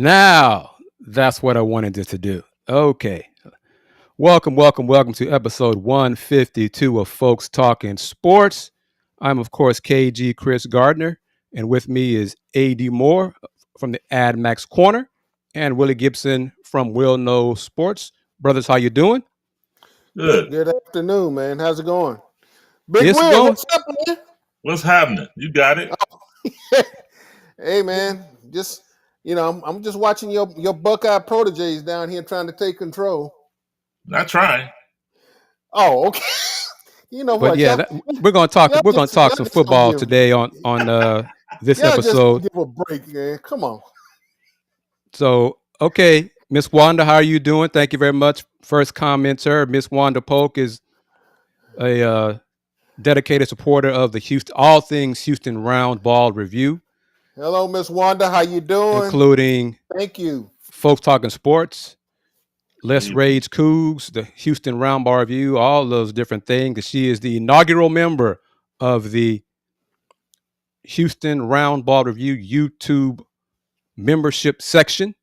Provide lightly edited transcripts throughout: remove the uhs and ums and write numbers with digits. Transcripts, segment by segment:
Now, that's what I wanted it to do. Okay. Welcome to episode 152 of Folks Talking Sports. I'm, of course, KG Kris Gardner, and with me is AD Moore from the Ad Max Korner and Willy Gibson from Will Know Sports. Brothers, how you doing? Good. Good afternoon, man. How's it going? Big It's Will, going. what's up, man? What's happening? You got it. Hey, man. Just I'm just watching your Buckeye proteges down here trying to take control. Not trying. Oh, okay. You know But what? yeah, we're going to talk. Y'all We're going to talk some just don't football give, today on this y'all just episode. give a break, man. Come on. So, okay, Miss Wanda, how are you doing? Thank you very much. First commenter, Miss Wanda Polk is a dedicated supporter of the Houston, all things Houston Roundball review, Hello, Miss Wanda. How you doing? including Thank you. Folks Talking Sports, Let's Yeah. Rage Cougs, the Houston Roundball review, all those different things. She is the inaugural member of the Houston Roundball review YouTube membership section.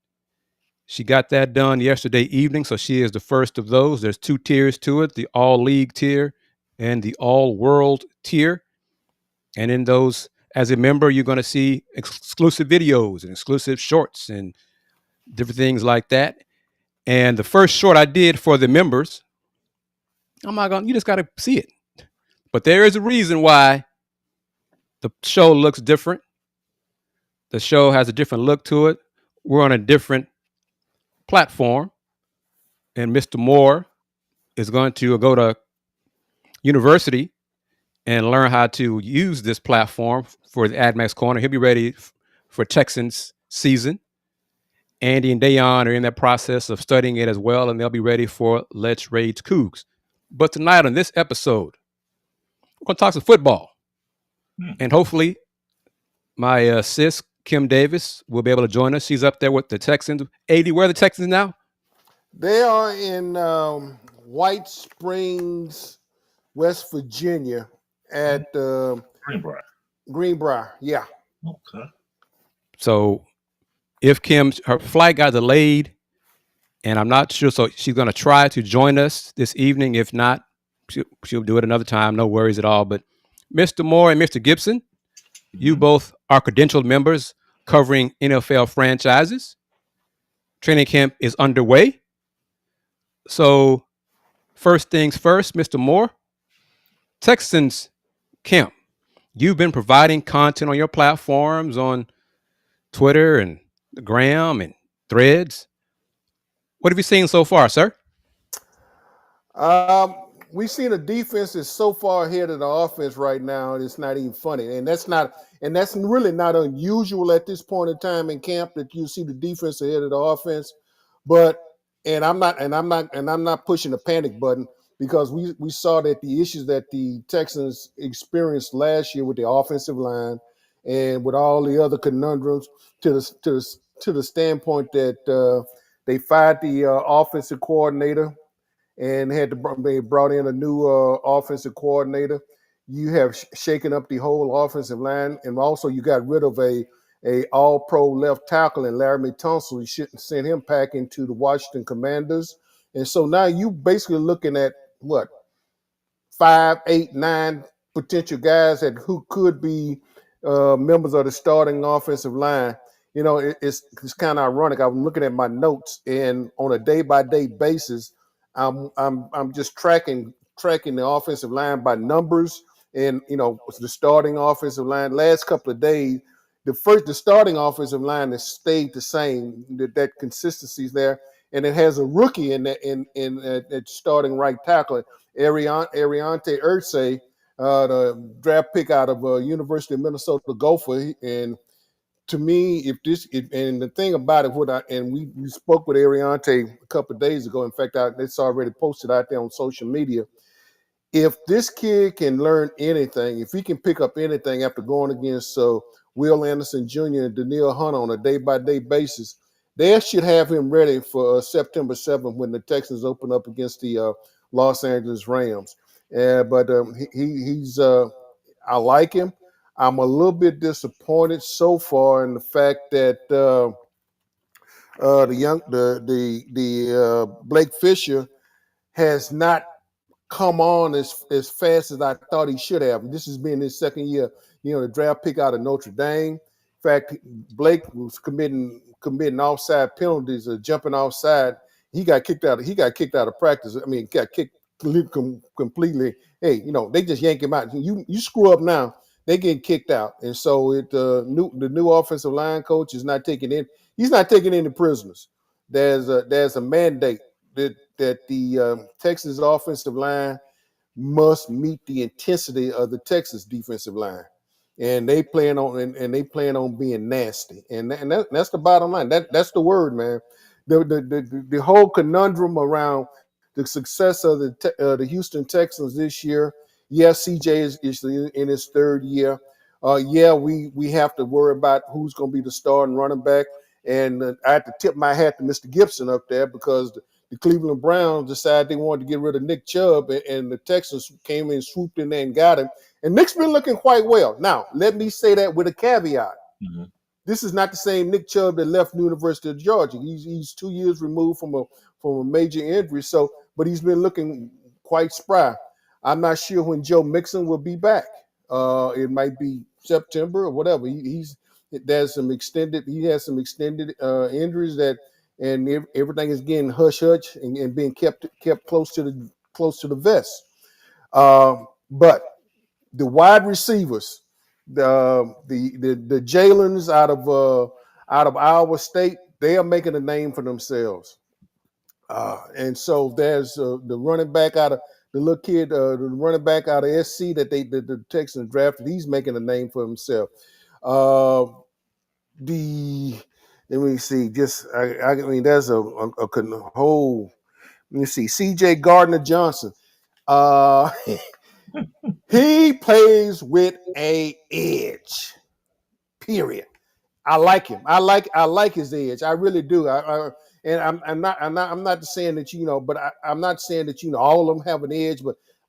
She got that done yesterday evening, so she is the first of those. There's two tiers to it, the All League tier and the All World tier. And in those, as a member, you're going to see exclusive videos and exclusive shorts and different things like that. And the first short I did for the members, you just got to see it. But there is a reason why the show looks different. The show has a different look to it. We're on a different platform. And Mr. Moore is going to go to university and learn how to use this platform for the AdMax Corner. He'll be ready for Texans season. Andy and Dayon are in that process of studying it as well, and they'll be ready for Let's Rage Cougs. But tonight on this episode, we're going to talk some football. And hopefully my sis, Kim Davis, will be able to join us. She's up there with the Texans. AD, where are the Texans now? They are in White Springs, West Virginia at Greenbrier. Greenbrier. Yeah. Okay. So if her flight got delayed, and I'm not sure, so she's going to try to join us this evening. If not, she'll do it another time. No worries at all. But Mr. Moore and Mr. Gibson, you both are credentialed members covering NFL franchises. Training camp is underway. So first things first, Mr. Moore, Texans camp. You've been providing content on your platforms on Twitter and the Gram and Threads. What have you seen so far, sir? We've seen a defense is so far ahead of the offense right now, it's not even funny. And that's really not unusual at this point in time in camp that you see the defense ahead of the offense. But I'm not pushing the panic button because we saw that the issues that the Texans experienced last year with the offensive line and with all the other conundrums to the standpoint that they fired the offensive coordinator and they brought in a new offensive coordinator. You have shaken up the whole offensive line, and also you got rid of a all-pro left tackle in Laremy Tunsil. You shouldn't send him packing to the Washington Commanders. And so now you basically looking at what 5, 8, 9 potential guys who could be members of the starting offensive line. You know, it's kind of ironic. I'm looking at my notes, and on a day-by-day basis, I'm just tracking the offensive line by numbers, and the starting offensive line. Last couple of days, the starting offensive line has stayed the same. That consistency is there, and it has a rookie in at starting right tackle, Ariante Ursay, the draft pick out of University of Minnesota Gopher. And to me, and the thing about it, we spoke with Ariante a couple of days ago. In fact, it's already posted out there on social media. If this kid can learn anything, if he can pick up anything after going against Will Anderson Jr. and Danielle Hunter on a day-by-day basis, they should have him ready for September 7th when the Texans open up against the Los Angeles Rams. But he's I like him. I'm a little bit disappointed so far in the fact that Blake Fisher has not come on as fast as I thought he should have. This has been his second year. The draft pick out of Notre Dame. In fact, Blake was committing offside penalties or jumping offside. He got kicked out. He got kicked out of practice. I mean, got kicked completely. Hey, they just yank him out. You screw up now, they getting kicked out. And so the new offensive line coach is not taking in. He's not taking any prisoners. There's a mandate that the Texas offensive line must meet the intensity of the Texas defensive line, and they plan on being nasty, and that's the bottom line. That's the word, man. The whole conundrum around the success of the Houston Texans this year. Yes, CJ is in his third year. We have to worry about who's going to be the starting running back, and I have to tip my hat to Mr. Gibson up there because the Cleveland Browns decided they wanted to get rid of Nick Chubb, and the Texans came in, swooped in there and got him. And Nick's been looking quite well. Now, let me say that with a caveat. Mm-hmm. This is not the same Nick Chubb that left the University of Georgia. He's 2 years removed from a major injury, but he's been looking quite spry. I'm not sure when Joe Mixon will be back. It might be September or whatever. He has some extended injuries and everything is getting hush and being kept close to the vest. But the wide receivers, the Jalen's out of Iowa State, they are making a name for themselves. And so there's the running back out of the little kid, the running back out of SC that the Texans drafted. He's making a name for himself. Let me see. I mean, there's a whole. Let me see. CJ Gardner Johnson. He plays with a edge. Period. I like him. I like his edge. I really do. I'm not saying that but I'm not saying that all of them have an edge,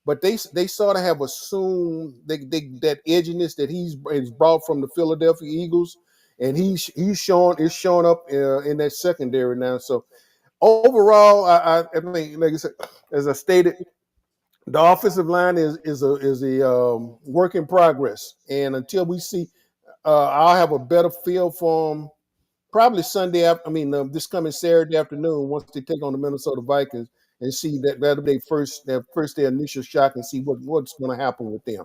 but they sort of have assumed that edginess that he's brought from the Philadelphia Eagles. And he's showing up in that secondary now. So overall, I mean, like I said, as I stated, the offensive line is a work in progress. And until we see, I'll have a better feel for them probably Sunday. This coming Saturday afternoon once they take on the Minnesota Vikings and see that'll be their initial shock and see what's going to happen with them.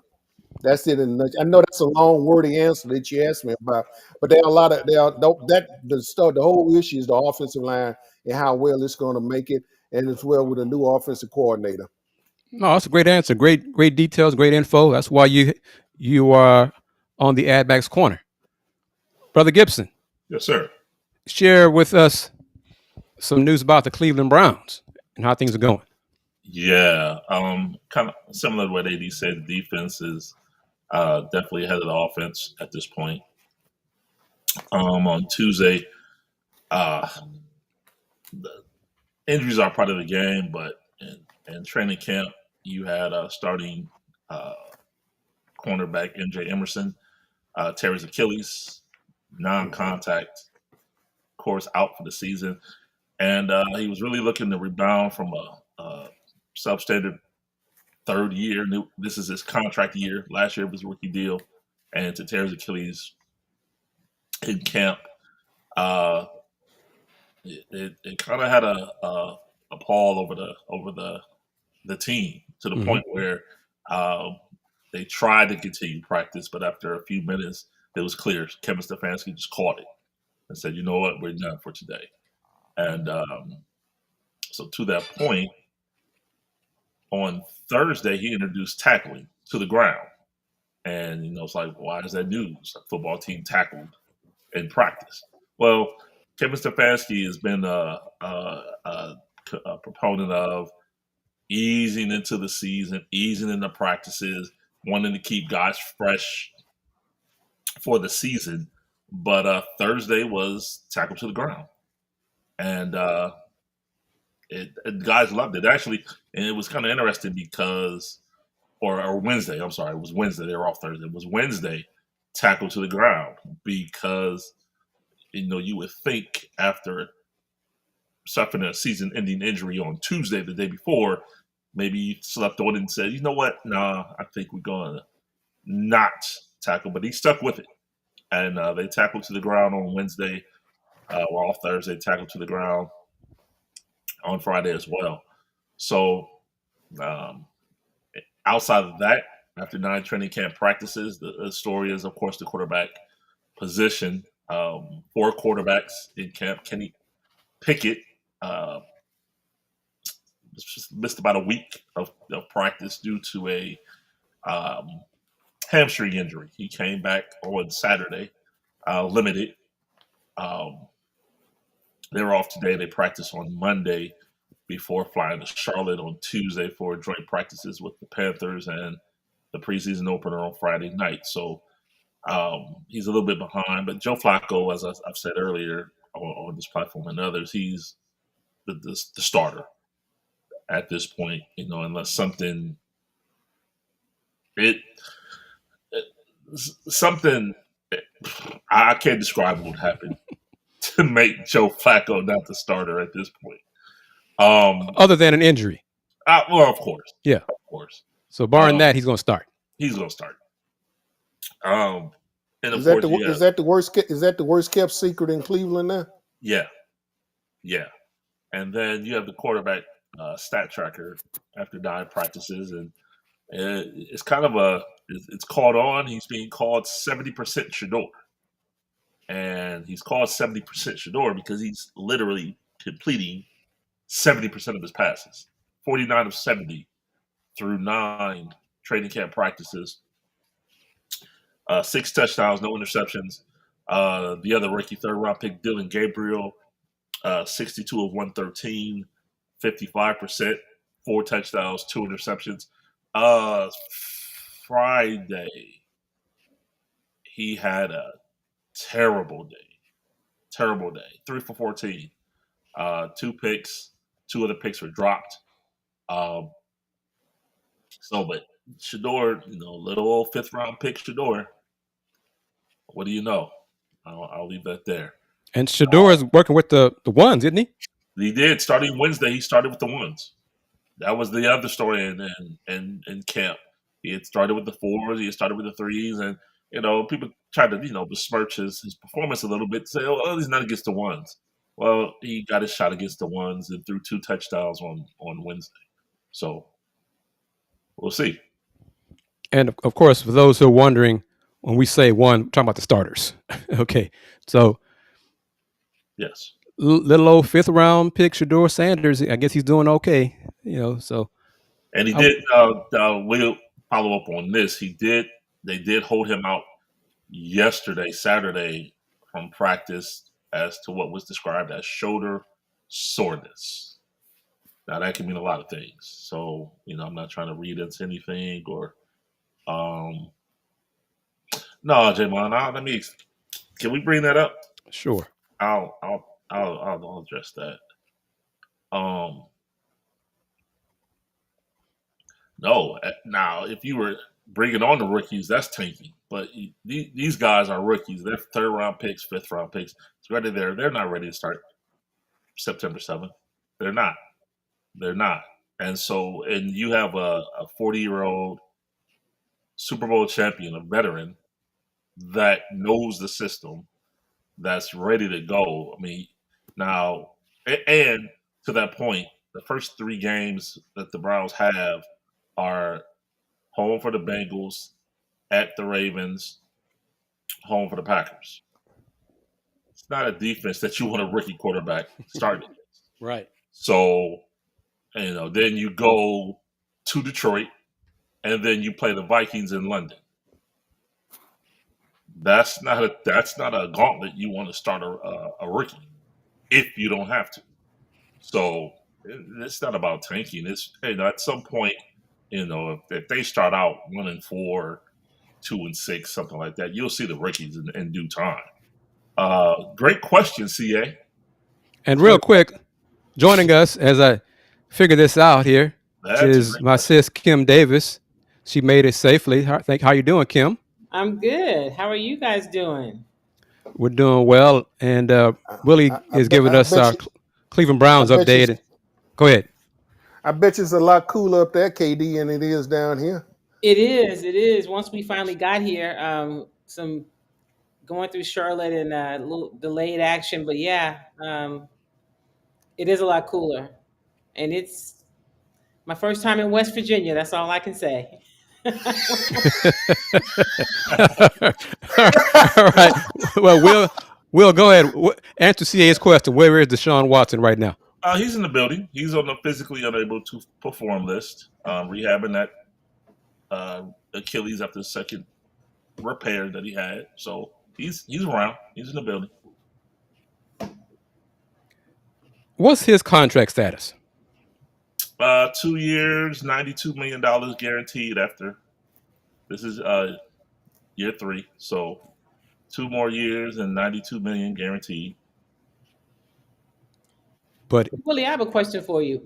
That's it. I know that's a long, wordy answer that you asked me about, but there are a lot of the whole issue is the offensive line and how well it's going to make it, and as well with a new offensive coordinator. No, that's a great answer. Great details, great info. That's why you are on the Ad Backs Corner. Brother Gibson. Yes, sir. Share with us some news about the Cleveland Browns and how things are going. Yeah, kind of similar to what AD said. The defense is definitely ahead of the offense at this point. On Tuesday, the injuries are part of the game, but in training camp, you had starting cornerback MJ Emerson tear his Achilles, non-contact, of course, out for the season, and he was really looking to rebound from a substandard third year. This is his contract year. Last year was a rookie deal, and to tear his Achilles in camp, it kind of had a pall over the team to the point where they tried to continue practice, but after a few minutes, it was clear Kevin Stefanski just caught it and said, "You know what, we're done for today." And so to that point, on Thursday, he introduced tackling to the ground. And, it's like, why is that news? A football team tackled in practice. Well, Kevin Stefanski has been a proponent of easing into the season, easing into practices, wanting to keep guys fresh for the season. But Thursday was tackled to the ground. And guys loved it. Actually, and it was kind of interesting because, or Wednesday, I'm sorry, it was Wednesday. They were off Thursday. It was Wednesday, tackled to the ground because, you would think after suffering a season-ending injury on Tuesday, the day before, maybe he slept on it and said, you know what? Nah, I think we're going to not tackle. But he stuck with it. And they tackled to the ground on Wednesday. Or off Thursday, tackled to the ground on Friday as well. So outside of that, after 9 training camp practices, the story is, of course, the quarterback position. 4 quarterbacks in camp. Kenny Pickett just missed about a week of practice due to a hamstring injury. He came back on Saturday, limited. They were off today. They practiced on Monday before flying to Charlotte on Tuesday for joint practices with the Panthers and the preseason opener on Friday night. So he's a little bit behind. But Joe Flacco, as I've said earlier on this platform and others, he's the starter at this point, unless something I can't describe what would happen to make Joe Flacco not the starter at this point. Other than an injury. Well, of course. Yeah. Of course. So barring that, he's going to start. He's going to start. And is that the worst kept secret in Cleveland now? Yeah. And then you have the quarterback stat tracker after 9 practices, and it's kind of it's called on. He's being called 70% Shador. And he's called 70% Shador because he's literally completing 70% of his passes. 49 of 70 through 9 training camp practices. 6 touchdowns, no interceptions. The other rookie, 3rd-round pick, Dylan Gabriel, 62 of 113, 55%, 4 touchdowns, 2 interceptions. Friday, he had a terrible day. 3 for 14. 2 picks. 2 other picks were dropped. But Shador, little old 5th-round pick Shador. What do you know? I'll leave that there. And Shador is working with the ones, isn't he? He did. Starting Wednesday, he started with the ones. That was the other story in camp. He had started with the 4s. He had started with the 3s. And, people tried to, besmirch his performance a little bit. Say, oh, he's not against the ones. Well, he got his shot against the ones and threw 2 touchdowns on Wednesday. So we'll see. And, of course, for those who are wondering, when we say one, we're talking about the starters. Okay. So, yes. Little old 5th-round pick Shador Sanders, I guess he's doing okay. So. And he did, we'll follow up on this. They did hold him out yesterday, Saturday, from practice as to what was described as shoulder soreness. Now, that can mean a lot of things. So, I'm not trying to read into anything or no, Jamon, can we bring that up? Sure. I'll address that. No, now if you were bringing on the rookies, that's tanking. But these guys are rookies. They're 3rd-round picks, 5th-round picks. It's ready there. They're not ready to start September 7th. They're not. And so, and you have a 40-year-old Super Bowl champion, a veteran that knows the system, that's ready to go. I mean, now, and to that point, the first 3 games that the Browns have are home for the Bengals, at the Ravens, home for the Packers. It's not a defense that you want a rookie quarterback starting against. Right. So, then you go to Detroit, and then you play the Vikings in London. That's not a gauntlet you want to start a rookie if you don't have to. So it's not about tanking. It's at some point, if they start out 1-4, 2-6, something like that, you'll see the rookies in due time. Great question, CA. And real quick, joining us as I figure this out here is my sis Kim Davis. She made it safely. How you doing, Kim? I'm good. How are you guys doing? We're doing well, and Willy is giving us our Cleveland Browns I bet you- updated. Go ahead. I bet you it's a lot cooler up there, KD, than it is down here. It is. It is. Once we finally got here, some going through Charlotte and a little delayed action, but yeah, it is a lot cooler, and it's my first time in West Virginia. That's all I can say. All right. Well, Will, go ahead. Answer CA's question. Where is DeShaun Watson right now? He's in the building. He's on the physically unable to perform list, rehabbing that Achilles after the second repair that he had. So he's around. He's in the building. What's his contract status? 2 years, $92 million guaranteed after. This is year 3. So 2 more years and $92 million guaranteed. But Willie, I have a question for you.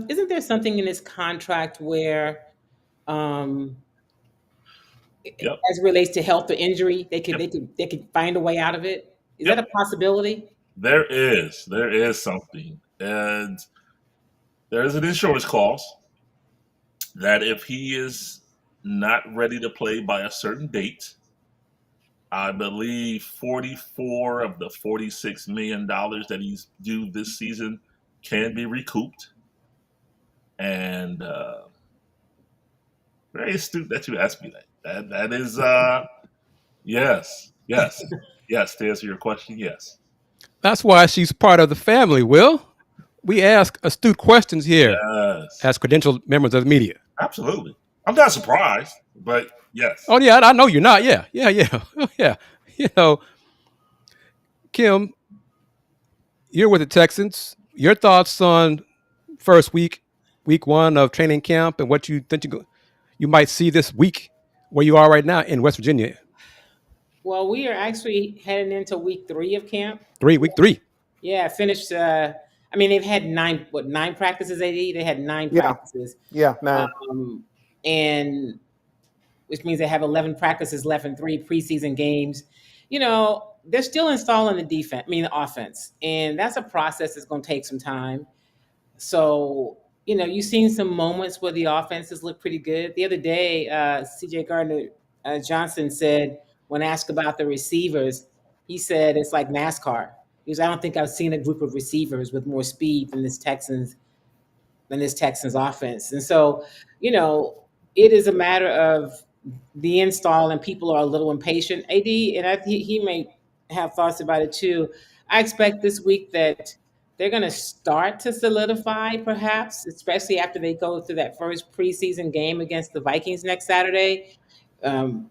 Isn't there something in his contract where, as it relates to health or injury, they could find a way out of it? Is that a possibility? There is something, and there is an insurance clause that if he is not ready to play by a certain date, I believe 44 of the $46 million that he's due this season can be recouped. And very astute that you asked me that. That is, yes. To answer your question, yes. that's why she's part of the family, Will. We ask astute questions here as credentialed members of the media. Absolutely. I'm not surprised, but yes. Oh, yeah, I know you're not. Yeah. Yeah. You know, Kim, you're with the Texans. Your thoughts on first week 1 of training camp and what you think you might see this week where you are right now in West Virginia? Well, we are actually heading into week 3 of camp. Week 3. Yeah, finished. They've had 9 practices, AD? They had 9 practices. Yeah, 9. And which means they have 11 practices left in 3 preseason games. You know, they're still installing the offense. And that's a process that's going to take some time. So, you've seen some moments where the offenses look pretty good. The other day, CJ Gardner Johnson said, when asked about the receivers, he said it's like NASCAR. Because I don't think I've seen a group of receivers with more speed than this Texans offense. And so, it is a matter of the install, and people are a little impatient. AD, and he may have thoughts about it too. I expect this week that they're going to start to solidify, perhaps, especially after they go through that first preseason game against the Vikings next Saturday.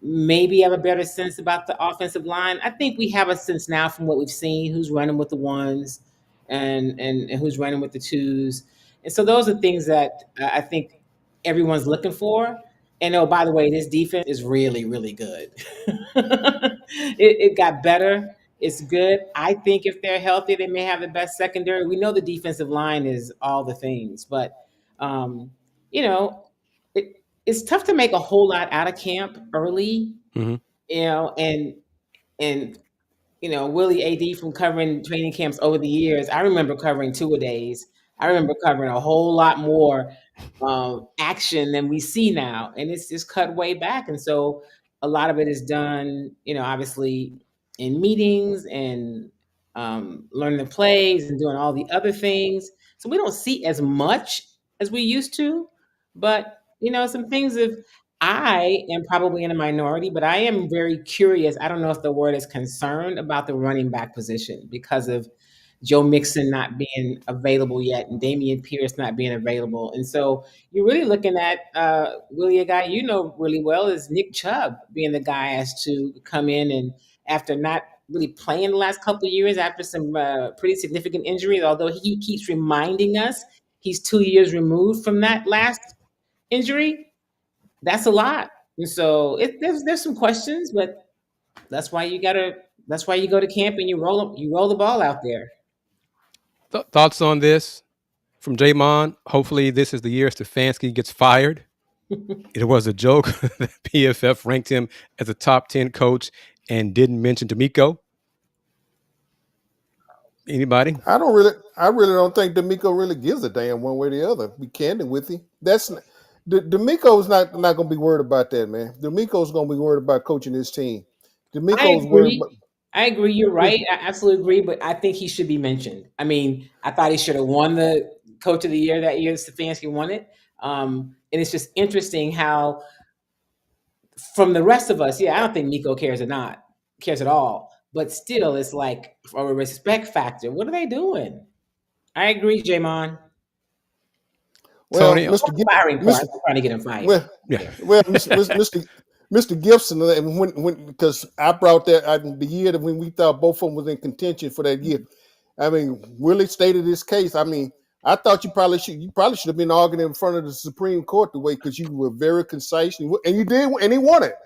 Maybe have a better sense about the offensive line. I think we have a sense now from what we've seen, who's running with the 1s and who's running with the 2s. And so those are things that I think everyone's looking for. And by the way, this defense is really, really good. It got better. It's good. I think if they're healthy, they may have the best secondary. We know the defensive line is all the things, but it's tough to make a whole lot out of camp early. Mm-hmm. And Willie, AD, from covering training camps over the years, I remember covering 2-a-days. I remember covering a whole lot more action than we see now, and it's just cut way back. And so a lot of it is done, obviously in meetings and learning the plays and doing all the other things. So we don't see as much as we used to, but some things I am probably in a minority, but I am very curious. I don't know if the word is concerned about the running back position because of Joe Mixon not being available yet and Dameon Pierce not being available. And so you're really looking at Willie, a guy really well, is Nick Chubb being the guy asked to come in, and after not really playing the last couple of years, after some pretty significant injuries, although he keeps reminding us he's 2 years removed from that last injury. That's a lot. And so there's some questions, but that's why you go to camp and you roll the ball out there. Thoughts on this from Jamon? Hopefully this is the year Stefanski gets fired. It was a joke that PFF ranked him as a top 10 coach and didn't mention D'Amico. Anybody? I really don't think D'Amico really gives a damn one way or the other. Be candid with you. D'Amico's not going to be worried about that, man. D'Amico's going to be worried about coaching his team. D'Amico's worried about. I agree. You're right. I absolutely agree. But I think he should be mentioned. I mean, I thought he should have won the Coach of the Year that year. Stefanski won it. And it's just interesting how, from the rest of us, I don't think Miko cares at all. But still, it's like, for a respect factor, what are they doing? I agree, Jamon. Well, Tony, Mr. Firing part, I'm trying to get him fired. Well, Mr. Gibson, when because I brought that the year that when we thought both of them was in contention for that year. I mean, Willy stated his case. I mean, I thought you probably should have been arguing in front of the Supreme Court the way, because you were very concise and you did, and he won it.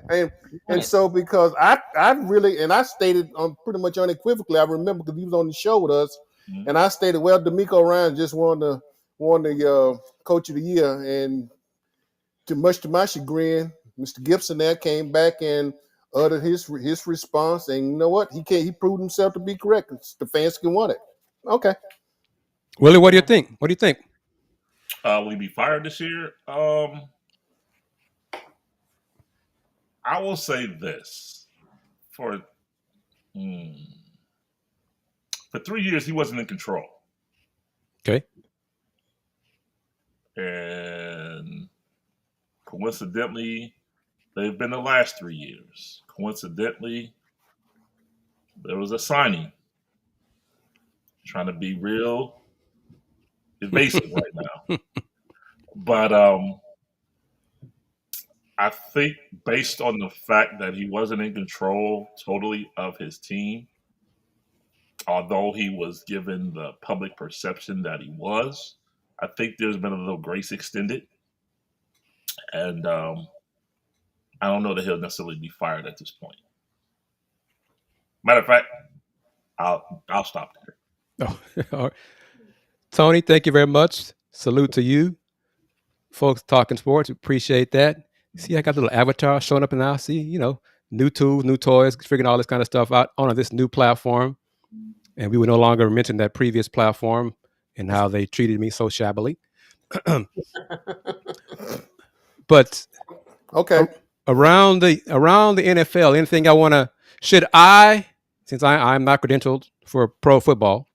And so because I really, and I stated pretty much unequivocally, I remember because he was on the show with us, and I stated, well, D'Amico Ryan just won the Coach of the Year, and much to my chagrin, Mr. Gibson there came back and uttered his response, and you know what? He proved himself to be correct. Stefanski won it. Okay. Willie, what do you think? What do you think? Will he be fired this year? I will say this: for 3 years, he wasn't in control. Okay. And coincidentally, they've been the last 3 years. Coincidentally, there was a signing. Trying to be real evasive right now. But I think based on the fact that he wasn't in control totally of his team, although he was given the public perception that he was, I think there's been a little grace extended. And I don't know that he'll necessarily be fired at this point. Matter of fact, I'll stop there. Oh, all right. Tony, thank you very much. Salute to you. Folks talking sports, appreciate that. See, I got a little avatar showing up now. See, new tools, new toys, figuring all this kind of stuff out on this new platform. And we would no longer mention that previous platform and how they treated me so shabbily. But okay, around the NFL, anything I want to, since I'm not credentialed for pro football,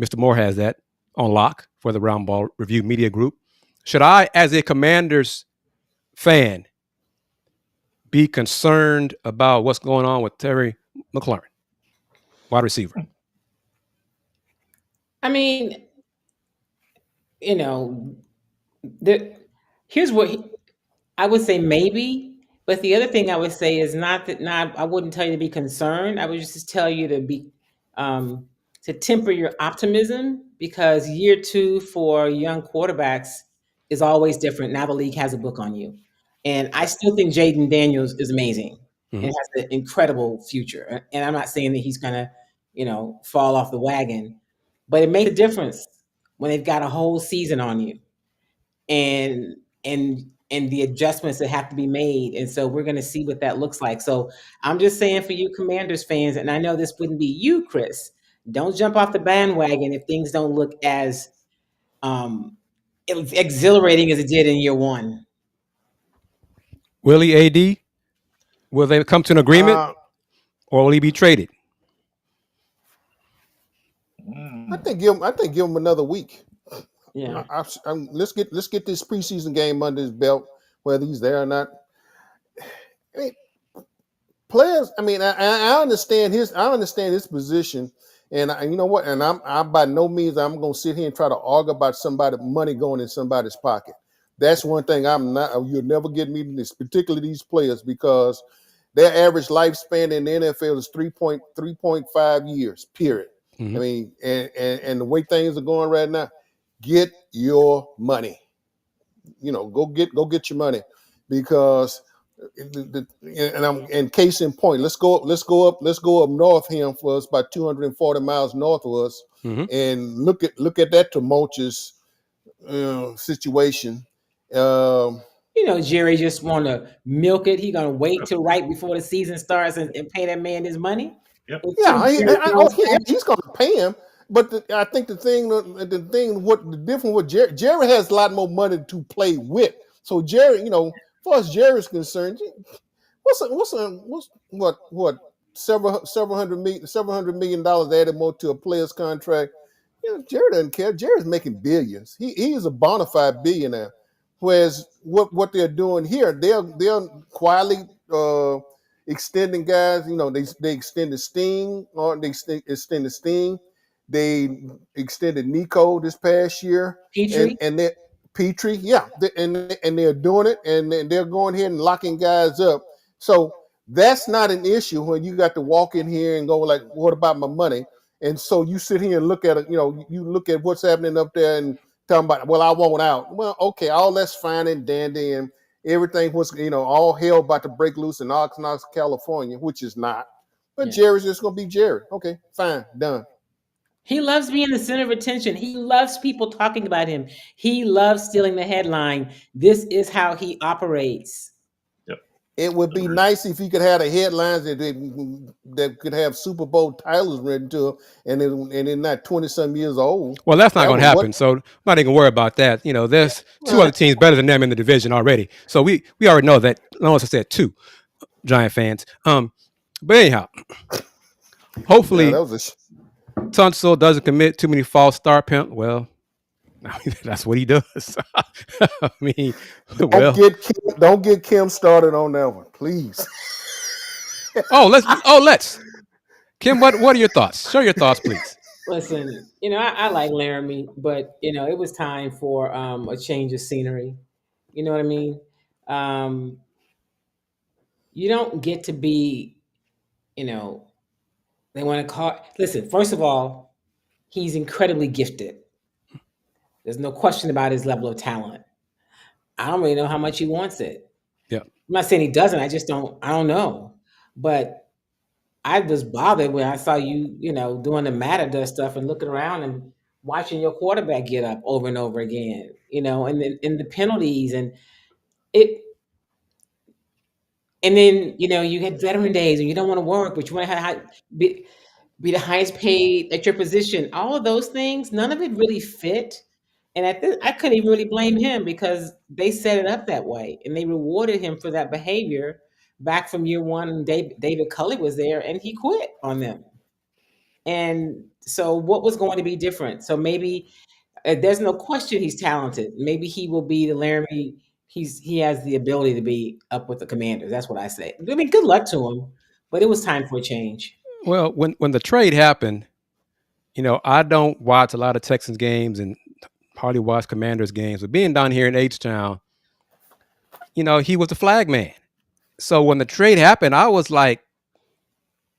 Mr. Moore has that on lock for the Roundball Review Media Group. Should I, as a Commanders fan, be concerned about what's going on with Terry McLaurin, wide receiver? I mean, here's what I would say, maybe. But the other thing I would say is I wouldn't tell you to be concerned. I would just tell you to be to temper your optimism, because year 2 for young quarterbacks is always different. Now the league has a book on you. And I still think Jaden Daniels is amazing and has an incredible future. And I'm not saying that he's going to, fall off the wagon, but it makes a difference when they've got a whole season on you and the adjustments that have to be made. And so we're going to see what that looks like. So I'm just saying, for you Commanders fans, and I know this wouldn't be you, Kris, don't jump off the bandwagon if things don't look as exhilarating as it did in year 1. Willie, AD, will they come to an agreement, or will he be traded? I think give him another week. Yeah. Let's get this preseason game under his belt, whether he's there or not. I mean, players. I mean, I understand his position, and you know what? And I'm by no means I'm going to sit here and try to argue about money going in somebody's pocket. That's one thing I'm not. You'll never get me in this, particularly these players, because their average lifespan in the NFL is 3.5 years. Period. I mean, and the way things are going right now, get your money. Go get your money, because and case in point, let's go up north here for us, about 240 miles north of us, and look at that tumultuous situation. Jerry just want to milk it. He gonna wait till right before the season starts and pay that man his money. Yep. Yeah, he's going to pay him. But I think the difference with Jerry has a lot more money to play with. So Jerry, as far as Jerry's concerned, what several hundred million dollars added more to a player's contract. Jerry doesn't care. Jerry's making billions. He is a bona fide billionaire. Whereas what they're doing here, they're quietly extending guys. They extended Sting, or they extended Sting. They extended Nico this past year, Petrie. and they Petrie, yeah, and they're doing it, and they're going ahead and locking guys up. So that's not an issue when you got to walk in here and go like, "What about my money?" And so you sit here and look at it. You look at what's happening up there and talking about, "Well, I want out." Well, okay, all that's fine and dandy, and everything was, all hell about to break loose in Oxnard, California, which is not. But Jerry's just gonna be Jerry. Okay, fine, done. He loves being the center of attention. He loves people talking about him. He loves stealing the headline. This is how he operates. Yep. It would be nice if he could have the headlines that could have Super Bowl titles written to them, and they're not 20-some years old. Well, that's not going to happen. So I'm not even worried about that. There's two other teams better than them in the division already. So we already know that. Notice I said two Giant fans. But anyhow, hopefully Tunsil doesn't commit too many false start penalties. Well, that's what he does. I mean, don't get Kim started on that one, please. let's. Kim, what are your thoughts? Share your thoughts, please. Listen, I like Laremy, but it was time for a change of scenery. You know what I mean? You don't get to be, they want to call. Listen, first of all, he's incredibly gifted. There's no question about his level of talent. I don't really know how much he wants it. Yeah. I'm not saying he doesn't. I don't know. But I was bothered when I saw you, doing the Matador stuff and looking around and watching your quarterback get up over and over again, and the penalties and it. And then, you had veteran days and you don't want to work, but you want to be the highest paid at your position. All of those things, none of it really fit. And I couldn't even really blame him because they set it up that way and they rewarded him for that behavior back from year one. David Culley was there and he quit on them. And so what was going to be different? So maybe there's no question he's talented. Maybe he will be the Laremy. He has the ability to be up with the Commanders. That's what I say. I mean, good luck to him, but it was time for a change. Well, when the trade happened, I don't watch a lot of Texans games and hardly watch Commanders games. But being down here in H-Town, he was the flag man. So when the trade happened, I was like,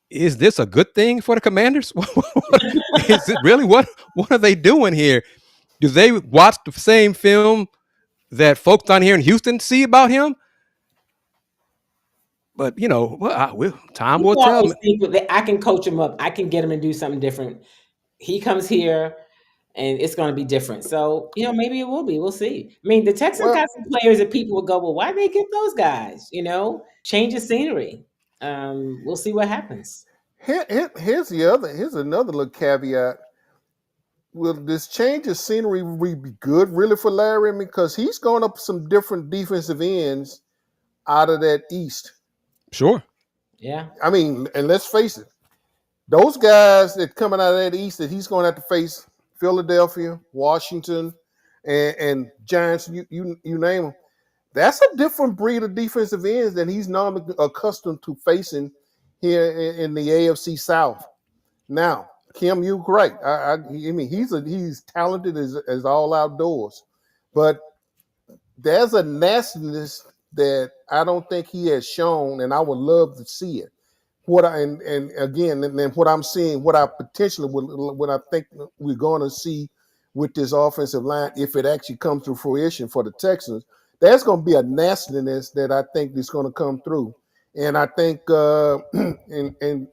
is this a good thing for the Commanders? Is it really? What are they doing here? Do they watch the same film that folks down here in Houston see about him? But time will tell. I can coach him up. I can get him to do something different. He comes here, and it's going to be different. So maybe it will be. We'll see. I mean, the Texans got some players that people will go, well, why did they get those guys? Change of scenery. We'll see what happens. Here's another little caveat. Will this change of scenery be good really for Larry? Because he's going up some different defensive ends out of that East. Sure. Yeah. I mean, and let's face it, those guys that coming out of that East that he's going to have to face Philadelphia, Washington, and Giants, you name them. That's a different breed of defensive ends than he's normally accustomed to facing here in the AFC South. Now, Kim, you're right. I mean, he's talented as all outdoors, but there's a nastiness that I don't think he has shown, and I would love to see it. What I think we're going to see with this offensive line, if it actually comes to fruition for the Texans, there's going to be a nastiness that I think is going to come through, and I think and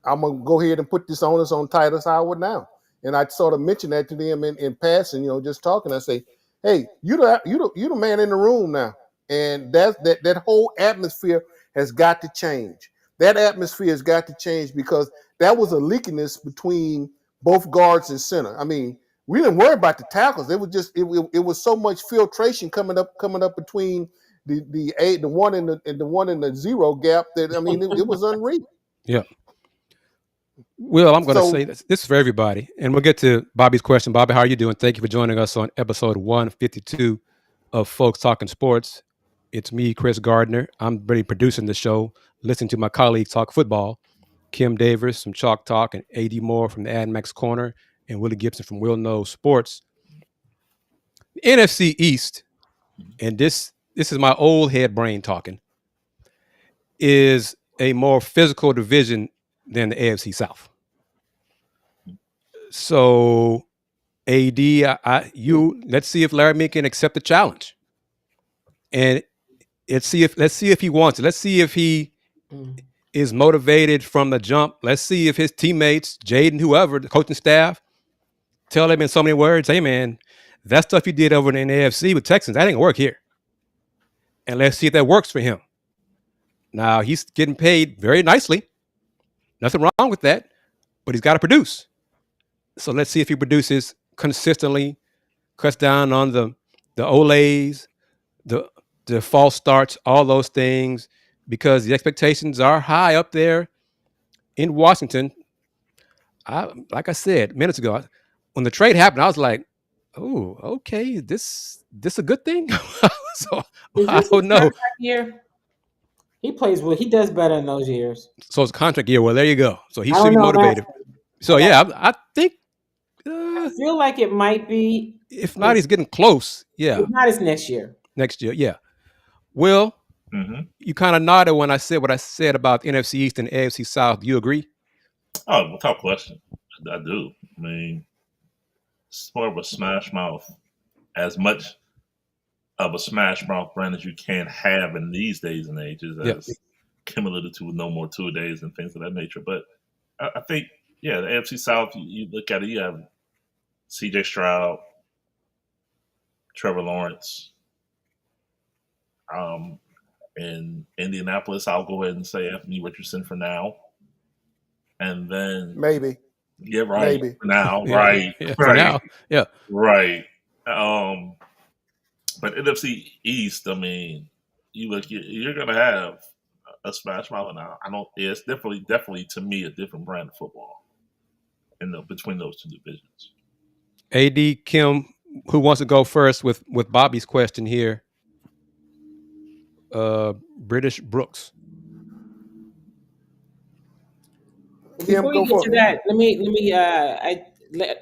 I'm going to go ahead and put this onus on Titus Howard now. And I sort of mentioned that to them in passing, just talking. I say, hey, you the man in the room now. And that whole atmosphere has got to change. That atmosphere has got to change because that was a leakiness between both guards and center. I mean, we didn't worry about the tackles. It was just it was so much filtration coming up between the one and the one in the zero gap that I mean it was unreal. Yeah. Well, I'm going to say this is for everybody, and we'll get to Bobby's question. Bobby, how are you doing? Thank you for joining us on episode 152 of Folks Talking Sports. It's me, Kris Gardner. I'm really producing the show, listening to my colleagues talk football. Kim Davis from Chalk Talk and A.D. Moore from the AdMax Korner and Willy Gibson from Will Knows Sports. The NFC East, and this is my old head brain talking, is a more physical division than the AFC South. So, AD, let's see if Laremy can accept the challenge, and let's see if he wants it. Let's see if he is motivated from the jump. Let's see if his teammates, Jaden, whoever, the coaching staff, tell him in so many words, "Hey, man, that stuff you did over in the AFC with Texans, that ain't gonna work here." And let's see if that works for him. Now he's getting paid very nicely. Nothing wrong with that, but he's got to produce. So let's see if he produces consistently, cuts down on the olays, the false starts, all those things, because the expectations are high up there in Washington. Like I said minutes ago, when the trade happened, I was like, "Oh, okay, this a good thing." So I don't know. Year? He plays well. He does better in those years. So it's a contract year. Well, there you go. So he should be motivated. So yeah, I think. I feel like it might be. If not, he's getting close. Yeah. If not, it's next year. Next year, yeah. Will, you kind of nodded when I said what I said about the NFC East and AFC South. Do you agree? Oh, without question. I do. I mean, it's more of a smash mouth. As much of a smash mouth brand as you can have in these days and ages, as Kim alluded to, with no more two-a-days and things of that nature. But I think, the AFC South, you look at it, you have C.J. Stroud, Trevor Lawrence. In Indianapolis, I'll go ahead and say Anthony Richardson for now. And then maybe. Yeah, right. Maybe. For now, Yeah, right. yeah, right. for now, yeah. Right. But NFC East, I mean, you're gonna have a smash mouth now. It's definitely to me a different brand of football between those two divisions. AD, Kim, who wants to go first with Bobby's question here? British Brooks. Before we get to that, let me.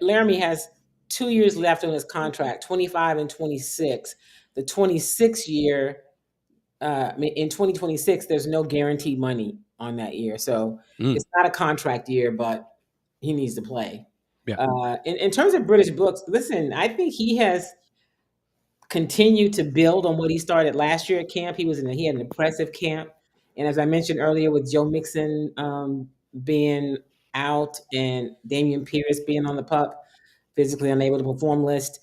Laremy has 2 years left on his contract, 25 and 26. The 26 year, in 2026, there's no guaranteed money on that year, so it's not a contract year, but he needs to play. Yeah. In terms of British Brooks, listen, I think he has continued to build on what he started last year at camp. He had an impressive camp, and as I mentioned earlier, with Joe Mixon being out and Damian Pierce being on the PUP, physically unable to perform list,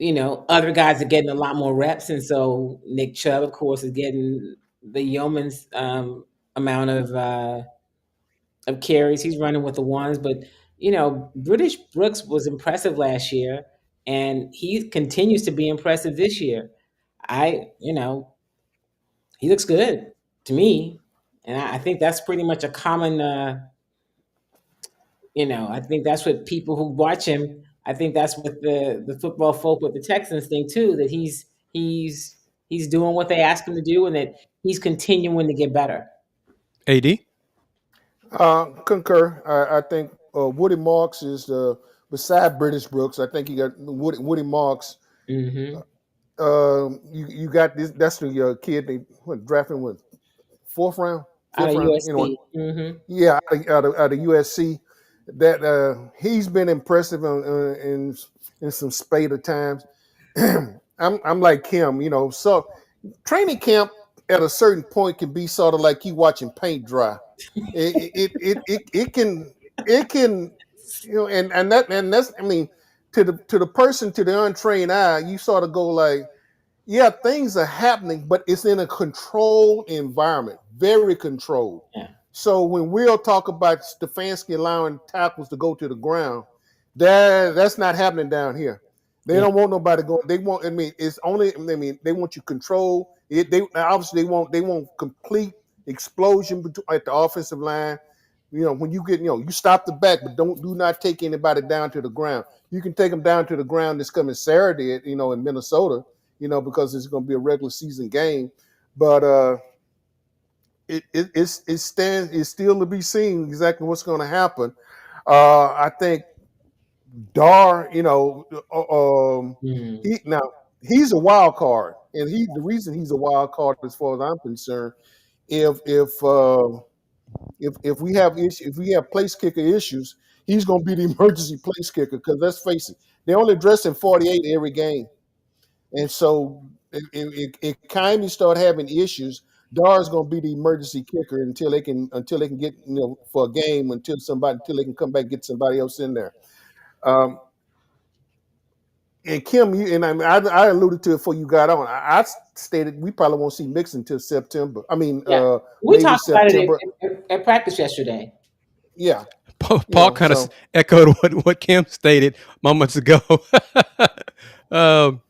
other guys are getting a lot more reps, and so Nick Chubb, of course, is getting the yeoman's amount of carries. He's running with the ones, but British Brooks was impressive last year, and he continues to be impressive this year. He looks good to me, and I think that's pretty much a common. I think that's what people who watch him. I think that's what the football folk with the Texans think too. That he's doing what they ask him to do, and that he's continuing to get better. AD? Concur. I think Woody Marks is beside British Brooks. I think you got Woody Marks. Mm-hmm. You got this. That's the kid they drafted with fourth round. Out of USC. Yeah, out of USC. That he's been impressive in some spate of times. I'm like Kim, so training camp at a certain point can be sort of like you watching paint dry. It can and that's I mean to the person, to the untrained eye, you sort of go like, yeah, things are happening, but it's in a controlled environment, very controlled. Yeah. So when we'll talk about Stefanski allowing tackles to go to the ground, that's not happening down here. They don't want nobody going. They want. I mean, it's only. I mean, they want you control. They obviously they want complete explosion at the offensive line. When you get, you stop the back, but do not take anybody down to the ground. You can take them down to the ground this coming Saturday, in Minnesota, because it's going to be a regular season game. But it's still to be seen exactly what's going to happen. I think Dar, he's a wild card, and the reason he's a wild card, as far as I'm concerned, if we have place kicker issues, he's going to be the emergency place kicker, because let's face it, they're only dressing 48 every game, and so if Kaimi start having issues, Dar's going to be the emergency kicker until they can get for a game until they can come back and get somebody else in there. And Kim, I alluded to it before you got on. I stated we probably won't see Mixon until September. I mean, we talked September. About it at practice yesterday. Yeah. Paul kind of echoed what Kim stated moments ago. Paul,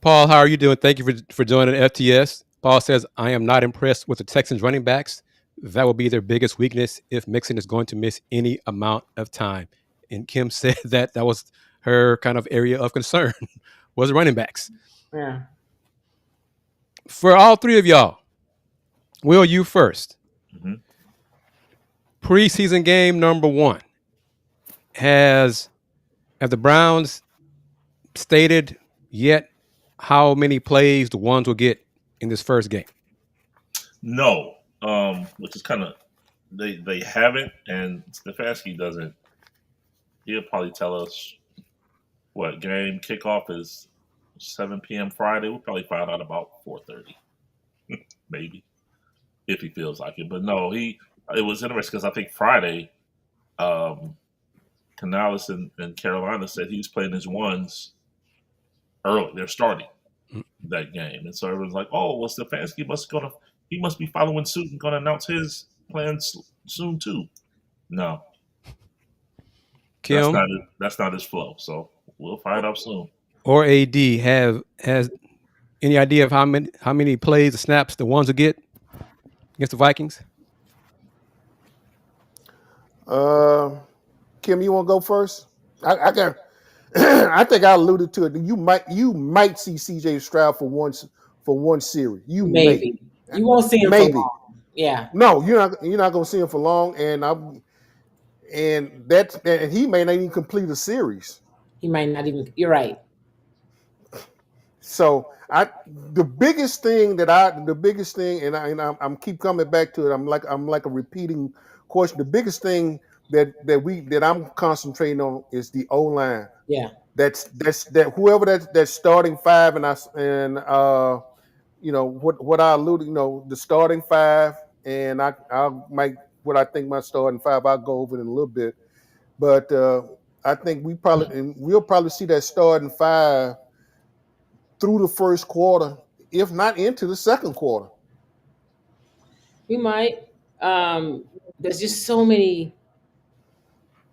how are you doing? Thank you for joining FTS. Paul says, I am not impressed with the Texans running backs. That will be their biggest weakness if Mixon is going to miss any amount of time. And Kim said that was her kind of area of concern was running backs. Yeah. For all three of y'all, Will, you first. Mm-hmm. Preseason game number 1. Have the Browns stated yet how many plays the ones will get in this first game? No, which is kind of they haven't, and Stefanski doesn't. He'll probably tell us what game kickoff is 7 p.m. Friday. We'll probably find out about 4:30, maybe, if he feels like it. But no, it was interesting because I think Friday, Canales and Carolina said he's playing his ones early. They're starting that game, and so everyone's like, "Oh, well, Stefanski must be following suit and going to announce his plans soon too." No, Kim, that's not his flow. So we'll find out soon. Or AD has any idea of how many plays, the snaps, the ones will get against the Vikings? Kim, you want to go first? I got. I think I alluded to it. You might see CJ Stroud for one series. You maybe you won't see him for long. Yeah. No, you're not going to see him for long, and he may not even complete a series. He might not even. You're right. So the biggest thing, and I'm keep coming back to it. I'm like a repeating question. The biggest thing that I'm concentrating on is the O-line. Yeah. That's whoever that's starting 5, and what I alluded, the starting 5, and I'll make what I think my starting 5. I'll go over it in a little bit, but I think we'll probably see that starting 5 through the first quarter, if not into the second quarter. We might. There's just so many.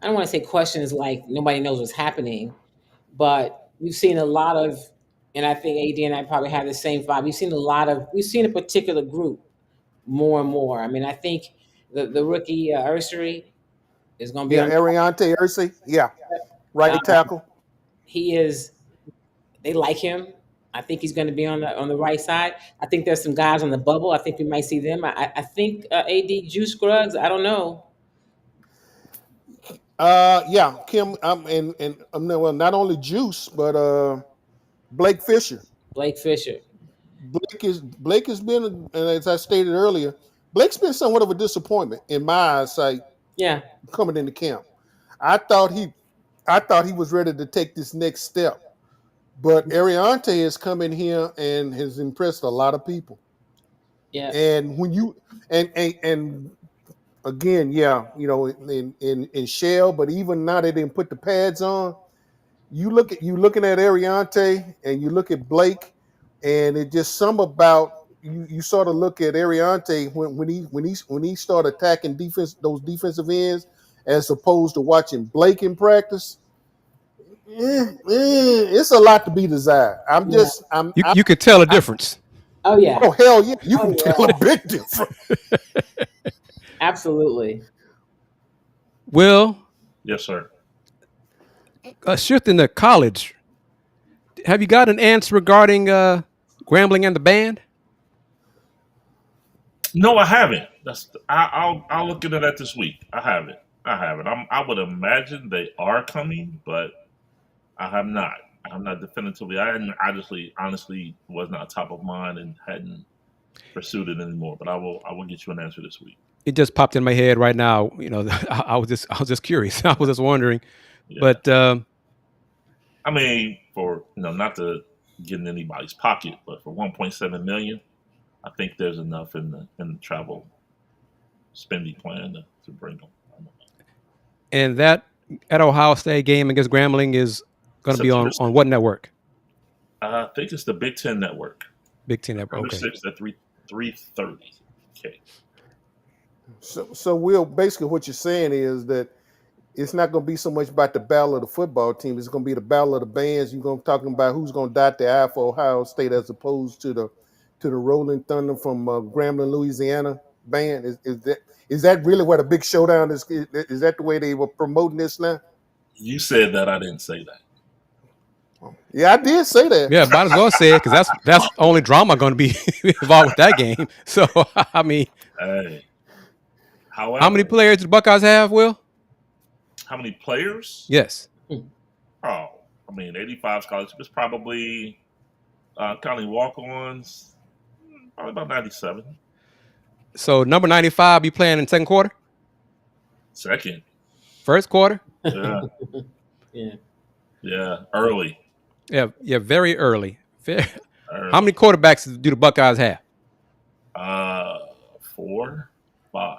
I don't want to say questions like nobody knows what's happening, but we've seen a lot of, and I think AD and I probably have the same vibe. We've seen a particular group more and more. I mean, I think the rookie Ursary is going to be Ariante Ursay. Yeah, right tackle. He is. They like him. I think he's going to be on the right side. I think there's some guys on the bubble. I think we might see them. I think AD Juice Scruggs. I don't know. Yeah, Kim. Not only Juice, but Blake Fisher. Blake has been, as I stated earlier, Blake's been somewhat of a disappointment in my eyesight. Yeah, coming into camp, I thought he was ready to take this next step, but Ariante has come in here and has impressed a lot of people. Yeah, and when you and again, yeah, in Shell, but even now they didn't put the pads on. You looking at Ariante and you look at Blake, and it just some about you sort of look at Ariante when he started attacking those defensive ends as opposed to watching Blake in practice. It's a lot to be desired. You could tell a difference. Oh yeah. Oh hell yeah, you can tell a big difference. Absolutely. Will, Yes, sir. Shifting to college, have you got an answer regarding Grambling and the band? No, I haven't. I'll look into that this week. I haven't. I would imagine they are coming, but I have not. I have not definitively. I hadn't honestly was not top of mind and hadn't pursued it anymore. But I will get you an answer this week. It just popped in my head right now. You know, I was just curious. I was just wondering. Yeah. But I mean, for not to get in anybody's pocket, but for 1.7 million, I think there's enough in the travel spending plan to bring them. and that at Ohio State game against Grambling is going to be on what network? I think it's the Big Ten Network. Big Ten Network. Okay. 6 at 3:30. Okay. So Will, basically what you're saying is that it's not going to be so much about the battle of the football team. It's going to be the battle of the bands. You're going to be talking about who's going to dot the I for Ohio State as opposed to the Rolling Thunder from Grambling, Louisiana band. Is that really what a big showdown is? Is that the way they were promoting this now? You said that. I didn't say that. Yeah, I did say that. Yeah, might as well say it because that's only drama going to be involved with that game. So I mean, hey, however, how many players do the Buckeyes have, Will? How many players? Yes. Oh, I mean, 85 scholarships, probably counting walk-ons, probably about 97. So number 95 be playing in second quarter? Second. First quarter? Yeah. Yeah. Yeah, early. Yeah, very early. How many quarterbacks do the Buckeyes have? 4, 5.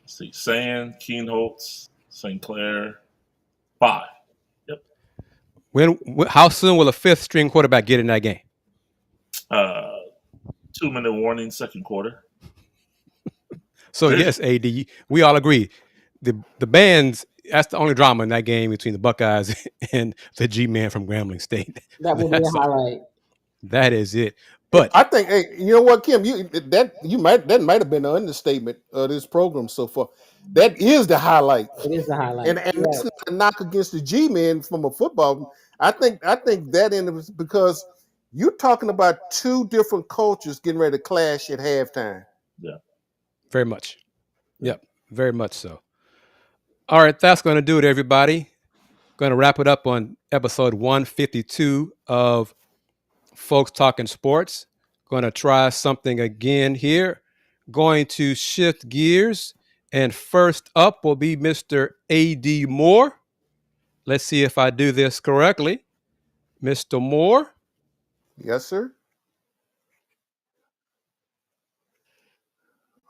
Let's see, Sand, Keenholtz, St. Clair, 5. Yep. How soon will a fifth string quarterback get in that game? 2-minute warning, second quarter. So yes, AD, we all agree. The bands, that's the only drama in that game between the Buckeyes and the G-Man from Grambling State. That would be a highlight. That is it. But I think, hey, you know what, Kim, that might have been an understatement of this program so far. That is the highlight. It is the highlight. And that's not a knock against the G-Men from a football. I think that end was because you're talking about two different cultures getting ready to clash at halftime. Yeah. Very much. Yep, very much so. All right, that's going to do it, everybody. Going to wrap it up on episode 152 of Folks Talking Sports. Going to try something again here. Going to shift gears. And first up will be Mr. A.D. Moore. Let's see if I do this correctly. Mr. Moore. Yes, sir.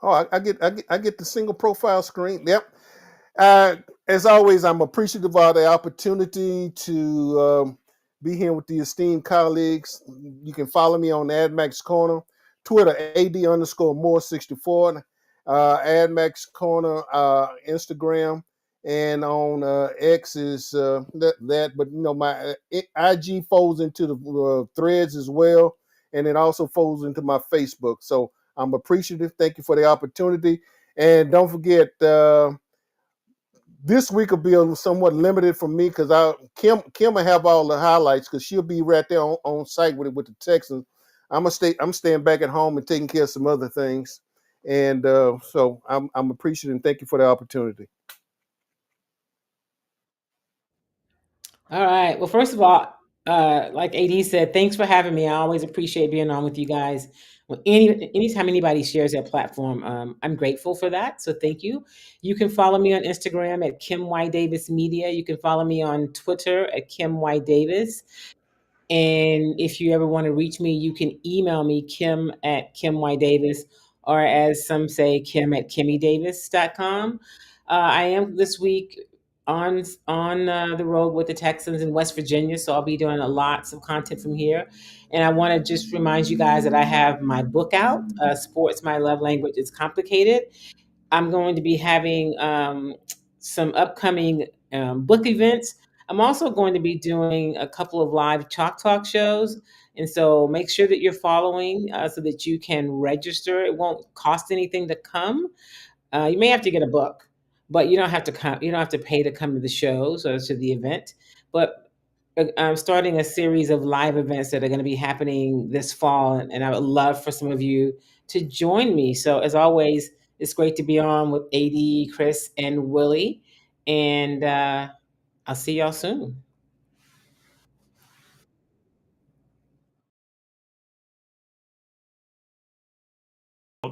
Oh, I get the single profile screen. Yep. As always, I'm appreciative of the opportunity to be here with the esteemed colleagues. You can follow me on AdMax Korner, Twitter, AD_Moore64, AdMax Korner, Instagram, and on X is that. But, my IG folds into the threads as well, and it also folds into my Facebook. So I'm appreciative. Thank you for the opportunity. And don't forget, this week will be somewhat limited for me because Kim will have all the highlights because she'll be right there on site with the Texans. I'm staying back at home and taking care of some other things, and so I'm appreciative and thank you for the opportunity. All right. Well, first of all, like AD said, thanks for having me. I always appreciate being on with you guys. Anytime anybody shares their platform, I'm grateful for that. So thank you. You can follow me on Instagram at Kim Y Davis Media. You can follow me on Twitter at Kim Y Davis. And if you ever want to reach me, you can email me, Kim at Kim Y Davis, or as some say, Kim at KimmyDavis.com. I am this week on the road with the Texans in West Virginia, so I'll be doing lots of content from here. And I want to just remind you guys that I have my book out, Sports My Love Language Is Complicated. I'm going to be having some upcoming book events. I'm also going to be doing a couple of live Chalk Talk shows. And so make sure that you're following so that you can register. It won't cost anything to come. You may have to get a book, but you don't have to come. You don't have to pay to come to the shows or to the event. But I'm starting a series of live events that are going to be happening this fall, and I would love for some of you to join me. So as always, it's great to be on with AD, Kris, and Willy, and I'll see y'all soon.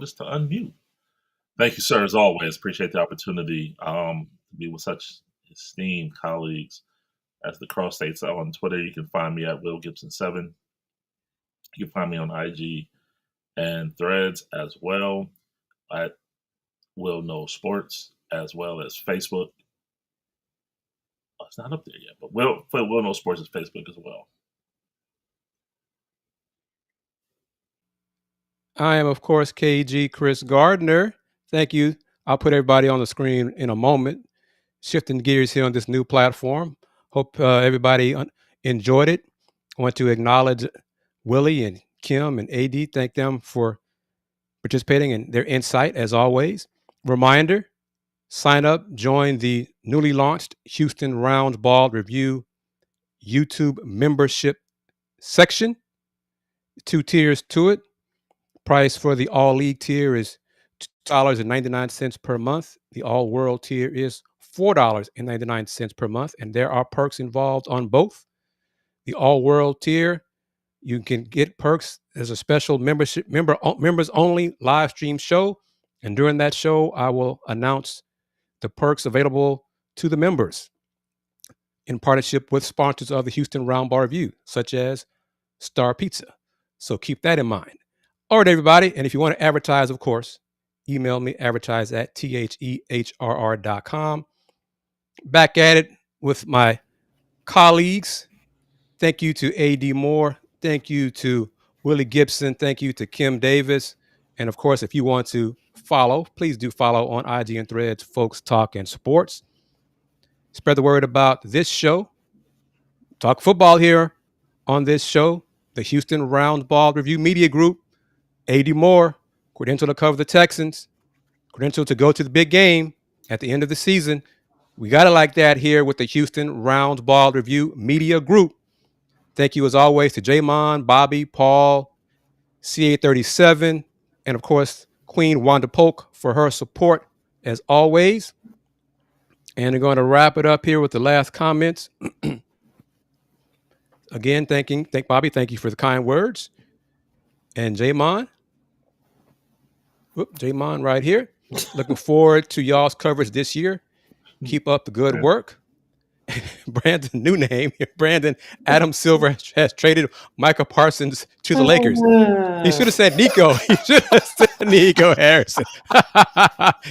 Just to unmute. Thank you, sir. As always, appreciate the opportunity to be with such esteemed colleagues. As the cross states on Twitter, you can find me at Will Gibson7. You can find me on IG and Threads as well at Will Know Sports, as well as Facebook. Oh, it's not up there yet, but Will Know Sports is Facebook as well. I am, of course, KG Kris Gardner. Thank you. I'll put everybody on the screen in a moment. Shifting gears here on this new platform. Hope everybody enjoyed it. I want to acknowledge Willy and Kim and AD. Thank them for participating and their insight, as always. Reminder, sign up, join the newly launched Houston Roundball Review YouTube membership section. 2 tiers to it. Price for the all league tier is $2.99 per month. The all world tier is $4.99 per month, and there are perks involved on both. The all world tier, you can get perks as a special members only live stream show, and during that show, I will announce the perks available to the members in partnership with sponsors of the Houston Roundball Review, such as Star Pizza. So keep that in mind. All right, everybody. And if you want to advertise, of course, email me, advertise@thehrr.com. Back at it with my colleagues. Thank you to AD Moore. Thank you to Willy Gibson. Thank you to Kim Davis. And of course, if you want to follow, please do follow on IG and Threads, Folks Talkin Sports. Spread the word about this show. Talk football here on this show. The Houston Roundball Review Media Group. AD Moore, credential to cover the Texans, credential to go to the big game at the end of the season. We got it like that here with the Houston Roundball Review Media Group. Thank you, as always, to Jamon, Bobby, Paul, CA37, and, of course, Queen Wanda Polk for her support, as always. And we're going to wrap it up here with the last comments. Again, thank Bobby. Thank you for the kind words. And Jamon. Jamon right here. Looking forward to y'all's coverage this year. Keep up the good work. Brandon, new name. Brandon, Adam Silver has traded Micah Parsons to the Lakers. He should have said Nico. He should have said Nico Harrison.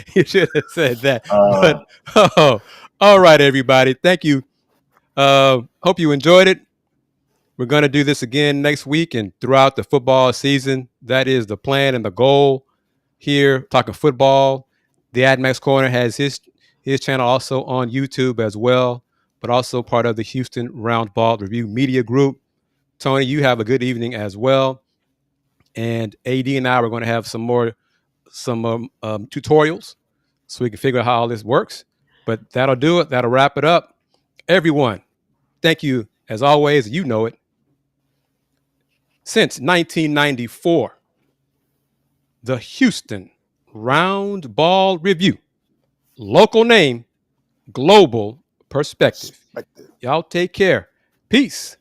He should have said that. All right, everybody. Thank you. Hope you enjoyed it. We're going to do this again next week and throughout the football season. That is the plan and the goal here, talking football. The AdMax Korner has his channel also on YouTube as well, but also part of the Houston Roundball Review Media Group. Tony, you have a good evening as well. And AD and I are going to have some tutorials so we can figure out how all this works. But that'll do it. That'll wrap it up. Everyone, thank you, as always. You know it. Since 1994, the Houston Roundball Review. Local name, global perspective. Y'all take care. Peace.